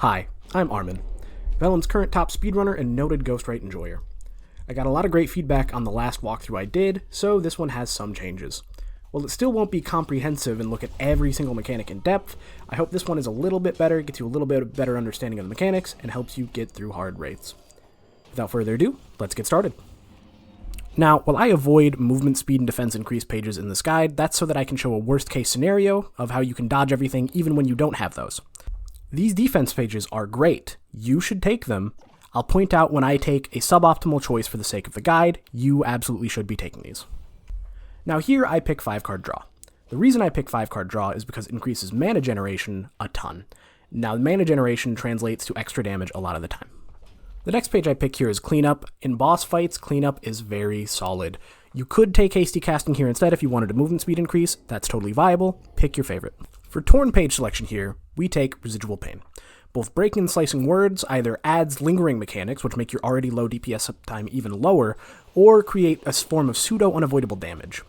Hi, I'm Armin, Vellum's current top speedrunner and noted ghostwrite enjoyer. I got a lot of great feedback on the last walkthrough I did, so this one has some changes. While it still won't be comprehensive and look at every single mechanic in depth, I hope this one is a little bit better, gets you a little bit of better understanding of the mechanics, and helps you get through hard wraiths. Without further ado, let's get started. Now, while I avoid movement speed and defense increase pages in this guide, that's so that I can show a worst case scenario of how you can dodge everything even when you don't have those. These defense pages are great. You should take them. I'll point out when I take a suboptimal choice for the sake of the guide. You absolutely should be taking these. Now here I pick 5-card draw. The reason I pick 5-card draw is because it increases mana generation a ton. Now mana generation translates to extra damage a lot of the time. The next page I pick here is Cleanup. In boss fights, Cleanup is very solid. You could take Hasty Casting here instead if you wanted a movement speed increase. That's totally viable. Pick your favorite. For Torn page selection here, we take Residual Pain. Both Breaking and Slicing Words either adds lingering mechanics, which make your already low DPS uptime even lower, or create a form of pseudo-unavoidable damage.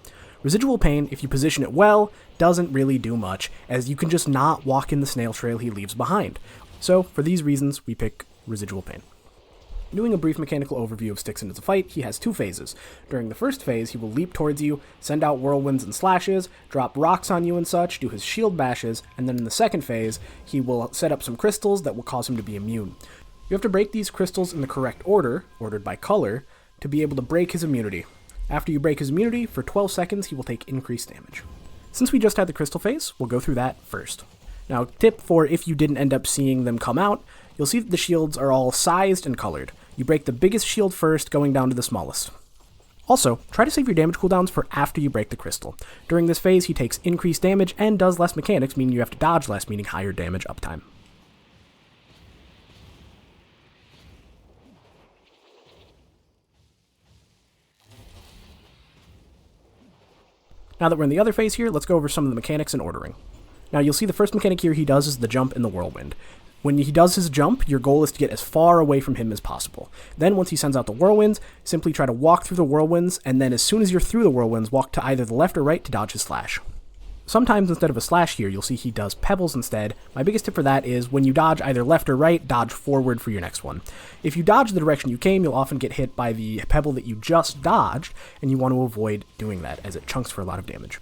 Residual Pain, if you position it well, doesn't really do much, as you can just not walk in the snail trail he leaves behind. So, for these reasons, we pick Residual Pain. Doing a brief mechanical overview of Styxen as a fight, he has two phases. During the first phase, he will leap towards you, send out whirlwinds and slashes, drop rocks on you and such, do his shield bashes, and then in the second phase, he will set up some crystals that will cause him to be immune. You have to break these crystals in the correct order, ordered by color, to be able to break his immunity. After you break his immunity, for 12 seconds, he will take increased damage. Since we just had the crystal phase, we'll go through that first. Now, tip for if you didn't end up seeing them come out, you'll see that the shields are all sized and colored. You break the biggest shield first, going down to the smallest. Also, try to save your damage cooldowns for after you break the crystal. During this phase, he takes increased damage and does less mechanics, meaning you have to dodge less, meaning higher damage uptime. Now that we're in the other phase here, let's go over some of the mechanics and ordering. Now you'll see the first mechanic here he does is the jump in the whirlwind. When he does his jump, your goal is to get as far away from him as possible. Then once he sends out the whirlwinds, simply try to walk through the whirlwinds, and then as soon as you're through the whirlwinds, walk to either the left or right to dodge his slash. Sometimes instead of a slash here, you'll see he does pebbles instead. My biggest tip for that is when you dodge either left or right, dodge forward for your next one. If you dodge the direction you came, you'll often get hit by the pebble that you just dodged, and you want to avoid doing that as it chunks for a lot of damage.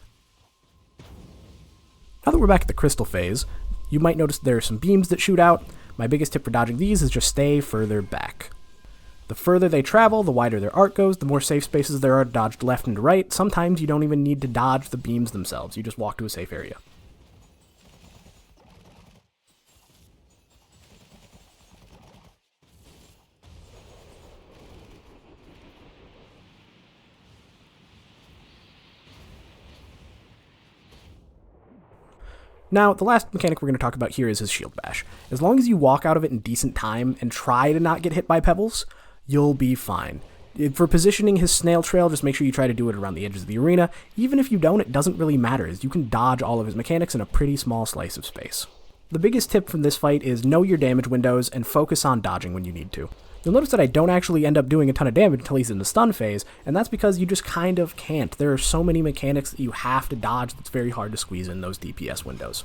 Now that we're back at the crystal phase, you might notice there are some beams that shoot out. My biggest tip for dodging these is just stay further back. The further they travel, the wider their arc goes, the more safe spaces there are to dodge left and right. Sometimes you don't even need to dodge the beams themselves, you just walk to a safe area. Now, the last mechanic we're going to talk about here is his shield bash. As long as you walk out of it in decent time and try to not get hit by pebbles, you'll be fine. For positioning his snail trail, just make sure you try to do it around the edges of the arena. Even if you don't, it doesn't really matter, as you can dodge all of his mechanics in a pretty small slice of space. The biggest tip from this fight is know your damage windows and focus on dodging when you need to. You'll notice that I don't actually end up doing a ton of damage until he's in the stun phase, and that's because you just kind of can't. There are so many mechanics that you have to dodge that's very hard to squeeze in those DPS windows.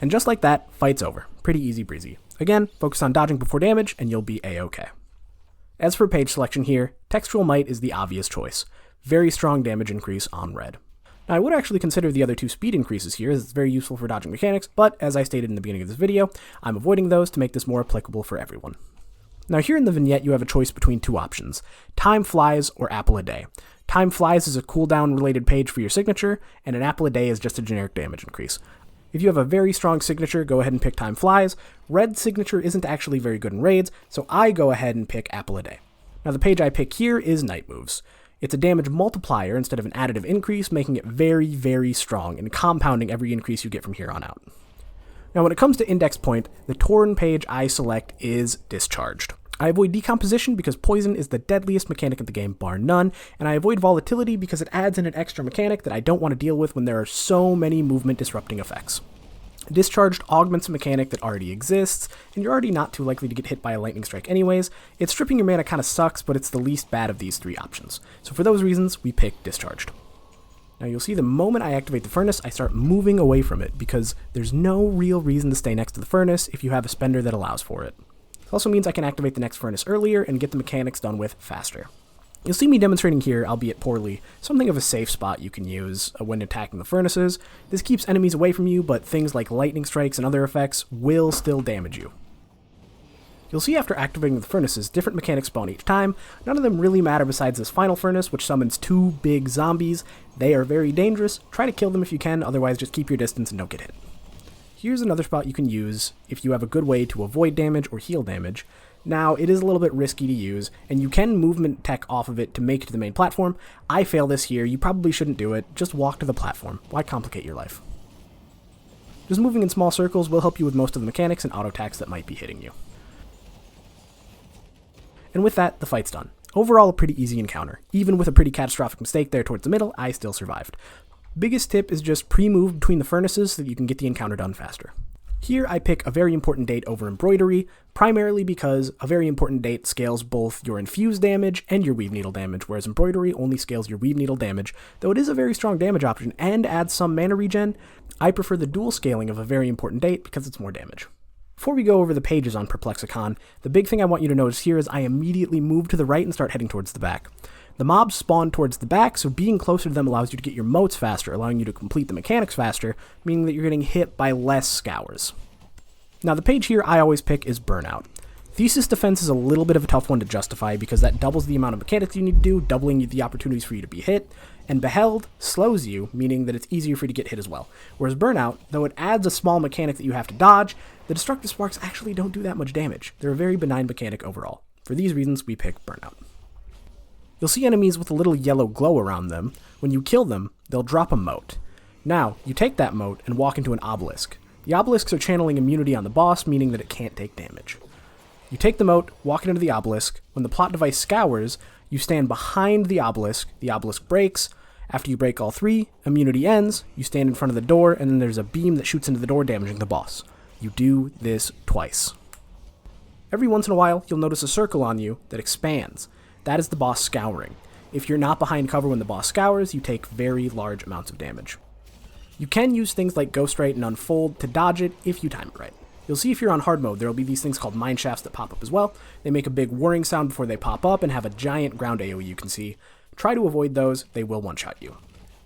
And just like that, fight's over. Pretty easy breezy. Again, focus on dodging before damage, and you'll be a-okay. As for page selection here, Textual Might is the obvious choice. Very strong damage increase on red. Now I would actually consider the other two speed increases here, as it's very useful for dodging mechanics, but as I stated in the beginning of this video, I'm avoiding those to make this more applicable for everyone. Now here in the vignette you have a choice between two options, Time Flies or Apple a Day. Time Flies is a cooldown related page for your signature, and an Apple a Day is just a generic damage increase. If you have a very strong signature, go ahead and pick Time Flies. Red signature isn't actually very good in raids, so I go ahead and pick Apple a Day. Now the page I pick here is Night Moves. It's a damage multiplier instead of an additive increase, making it very, very strong and compounding every increase you get from here on out. Now when it comes to index point, the Torn page I select is Discharged. I avoid Decomposition because Poison is the deadliest mechanic in the game, bar none, and I avoid Volatility because it adds in an extra mechanic that I don't want to deal with when there are so many movement disrupting effects. Discharged augments a mechanic that already exists, and you're already not too likely to get hit by a lightning strike anyways. Its stripping your mana kind of sucks, but it's the least bad of these three options. So for those reasons, we pick Discharged. Now you'll see the moment I activate the furnace, I start moving away from it, because there's no real reason to stay next to the furnace if you have a spender that allows for it. It also means I can activate the next furnace earlier and get the mechanics done with faster. You'll see me demonstrating here, albeit poorly, something of a safe spot you can use when attacking the furnaces. This keeps enemies away from you, but things like lightning strikes and other effects will still damage you. You'll see after activating the furnaces, different mechanics spawn each time. None of them really matter besides this final furnace, which summons 2 big zombies. They are very dangerous. Try to kill them if you can, otherwise just keep your distance and don't get hit. Here's another spot you can use if you have a good way to avoid damage or heal damage. Now, it is a little bit risky to use, and you can movement tech off of it to make it to the main platform. I fail this here. You probably shouldn't do it. Just walk to the platform. Why complicate your life? Just moving in small circles will help you with most of the mechanics and auto attacks that might be hitting you. And with that, the fight's done. Overall, a pretty easy encounter. Even with a pretty catastrophic mistake there towards the middle, I still survived. Biggest tip is just pre-move between the furnaces so that you can get the encounter done faster. Here I pick a very important date over embroidery, primarily because a very important date scales both your infused damage and your weave needle damage, whereas embroidery only scales your weave needle damage. Though it is a very strong damage option and adds some mana regen, I prefer the dual scaling of a very important date because it's more damage. Before we go over the pages on Perplexicon, the big thing I want you to notice here is I immediately move to the right and start heading towards the back. The mobs spawn towards the back, so being closer to them allows you to get your motes faster, allowing you to complete the mechanics faster, meaning that you're getting hit by less scours. Now the page here I always pick is Burnout. Thesis Defense is a little bit of a tough one to justify because that doubles the amount of mechanics you need to do, doubling the opportunities for you to be hit, and Beheld slows you, meaning that it's easier for you to get hit as well. Whereas Burnout, though it adds a small mechanic that you have to dodge, the Destructive Sparks actually don't do that much damage. They're a very benign mechanic overall. For these reasons, we pick Burnout. You'll see enemies with a little yellow glow around them. When you kill them, they'll drop a mote. Now, you take that mote and walk into an obelisk. The obelisks are channeling immunity on the boss, meaning that it can't take damage. You take the mote, walk it into the obelisk. When the plot device scours, you stand behind the obelisk breaks. After you break all 3, immunity ends, you stand in front of the door, and then there's a beam that shoots into the door, damaging the boss. You do this twice. Every once in a while, you'll notice a circle on you that expands. That is the boss scouring. If you're not behind cover when the boss scours, you take very large amounts of damage. You can use things like Ghostrite and Unfold to dodge it if you time it right. You'll see if you're on hard mode, there will be these things called mine shafts that pop up as well. They make a big whirring sound before they pop up and have a giant ground AoE you can see. Try to avoid those, they will one-shot you.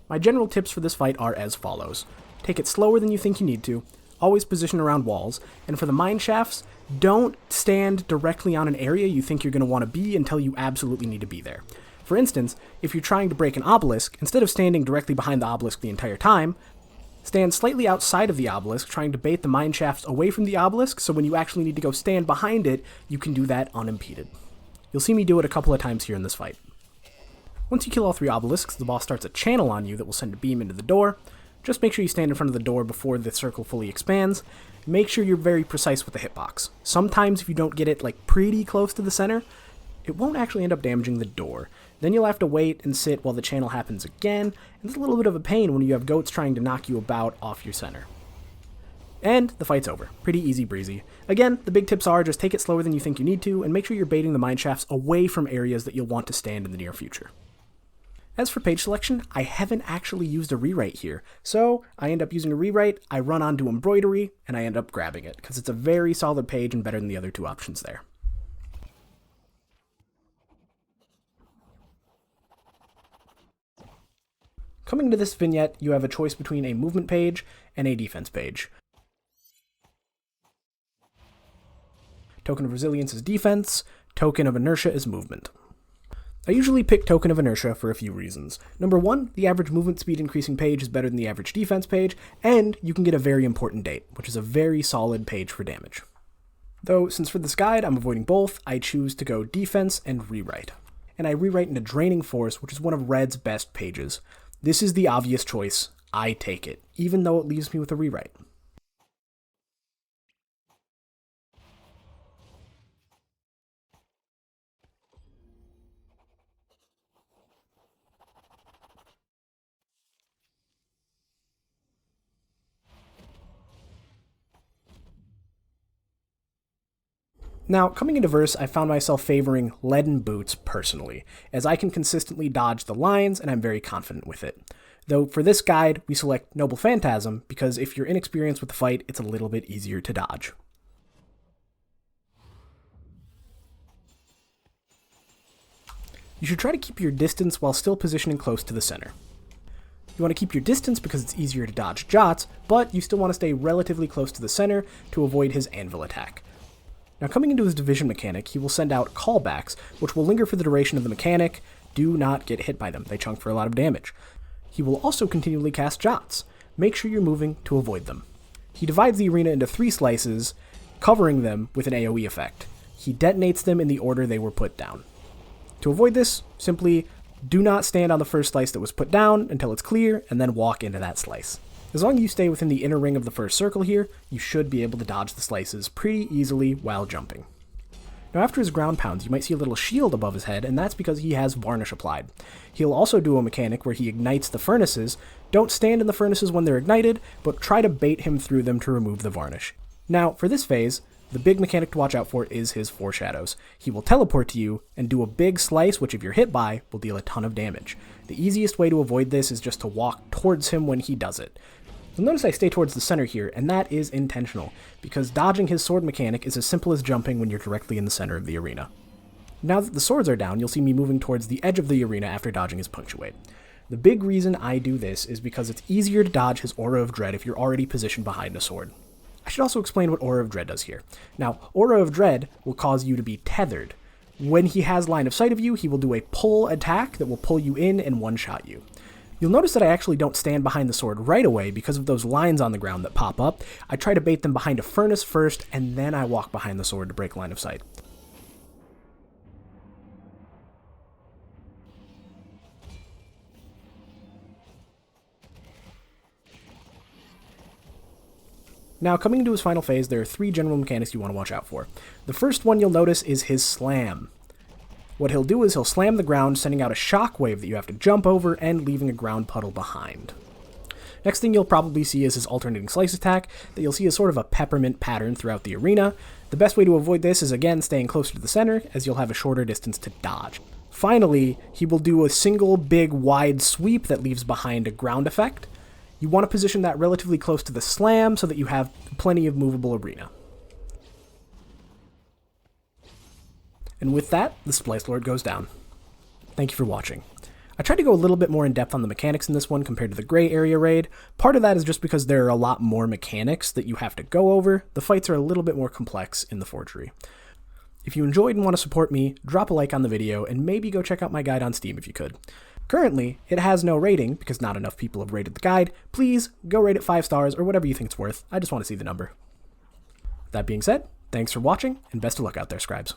My general tips for this fight are as follows. Take it slower than you think you need to, always position around walls, and for the mine shafts, don't stand directly on an area you think you're going to want to be until you absolutely need to be there. For instance, if you're trying to break an obelisk, instead of standing directly behind the obelisk the entire time, stand slightly outside of the obelisk, trying to bait the mine shafts away from the obelisk, so when you actually need to go stand behind it, you can do that unimpeded. You'll see me do it a couple of times here in this fight. Once you kill all 3 obelisks, the boss starts a channel on you that will send a beam into the door. Just make sure you stand in front of the door before the circle fully expands. Make sure you're very precise with the hitbox. Sometimes if you don't get it like pretty close to the center, it won't actually end up damaging the door. Then you'll have to wait and sit while the channel happens again, and it's a little bit of a pain when you have goats trying to knock you about off your center. And the fight's over. Pretty easy breezy. Again, the big tips are just take it slower than you think you need to, and make sure you're baiting the mine shafts away from areas that you'll want to stand in the near future. As for page selection, I haven't actually used a rewrite here, so I end up using a rewrite, I run onto embroidery, and I end up grabbing it, because it's a very solid page and better than the other 2 options there. Coming to this vignette, you have a choice between a movement page and a defense page. Token of Resilience is defense, Token of Inertia is movement. I usually pick Token of Inertia for a few reasons. Number 1, the average movement speed increasing page is better than the average defense page, and you can get a very important date, which is a very solid page for damage. Though, since for this guide I'm avoiding both, I choose to go defense and rewrite. And I rewrite into Draining Force, which is one of Red's best pages. This is the obvious choice. I take it, even though it leaves me with a rewrite. Now, coming into verse, I found myself favoring Leaden Boots personally, as I can consistently dodge the lines and I'm very confident with it. Though for this guide, we select Noble Phantasm, because if you're inexperienced with the fight, it's a little bit easier to dodge. You should try to keep your distance while still positioning close to the center. You want to keep your distance because it's easier to dodge Jots, but you still want to stay relatively close to the center to avoid his anvil attack. Now, coming into his division mechanic, he will send out callbacks, which will linger for the duration of the mechanic. Do not get hit by them. They chunk for a lot of damage. He will also continually cast Jots. Make sure you're moving to avoid them. He divides the arena into 3 slices, covering them with an AoE effect. He detonates them in the order they were put down. To avoid this, simply do not stand on the first slice that was put down until it's clear, and then walk into that slice. As long as you stay within the inner ring of the first circle here, you should be able to dodge the slices pretty easily while jumping. Now after his ground pounds, you might see a little shield above his head, and that's because he has varnish applied. He'll also do a mechanic where he ignites the furnaces. Don't stand in the furnaces when they're ignited, but try to bait him through them to remove the varnish. Now, for this phase, the big mechanic to watch out for is his foreshadows. He will teleport to you and do a big slice, which if you're hit by, will deal a ton of damage. The easiest way to avoid this is just to walk towards him when he does it. You'll notice I stay towards the center here, and that is intentional, because dodging his sword mechanic is as simple as jumping when you're directly in the center of the arena. Now that the swords are down, you'll see me moving towards the edge of the arena after dodging his punctuate. The big reason I do this is because it's easier to dodge his Aura of Dread if you're already positioned behind a sword. I should also explain what Aura of Dread does here. Now, Aura of Dread will cause you to be tethered. When he has line of sight of you, he will do a pull attack that will pull you in and one-shot you. You'll notice that I actually don't stand behind the sword right away because of those lines on the ground that pop up. I try to bait them behind a furnace first, and then I walk behind the sword to break line of sight. Now, coming into his final phase, there are 3 general mechanics you want to watch out for. The first one you'll notice is his slam. What he'll do is he'll slam the ground, sending out a shockwave that you have to jump over and leaving a ground puddle behind. Next thing you'll probably see is his alternating slice attack, that you'll see as sort of a peppermint pattern throughout the arena. The best way to avoid this is again staying closer to the center, as you'll have a shorter distance to dodge. Finally, he will do a single big wide sweep that leaves behind a ground effect. You want to position that relatively close to the slam so that you have plenty of movable arena. And with that, the Splice Lord goes down. Thank you for watching. I tried to go a little bit more in depth on the mechanics in this one compared to the Gray Area raid. Part of that is just because there are a lot more mechanics that you have to go over. The fights are a little bit more complex in the Forgery. If you enjoyed and want to support me, drop a like on the video and maybe go check out my guide on Steam if you could. Currently, it has no rating because not enough people have rated the guide. Please go rate it 5 stars or whatever you think it's worth. I just want to see the number. That being said, thanks for watching and best of luck out there, scribes.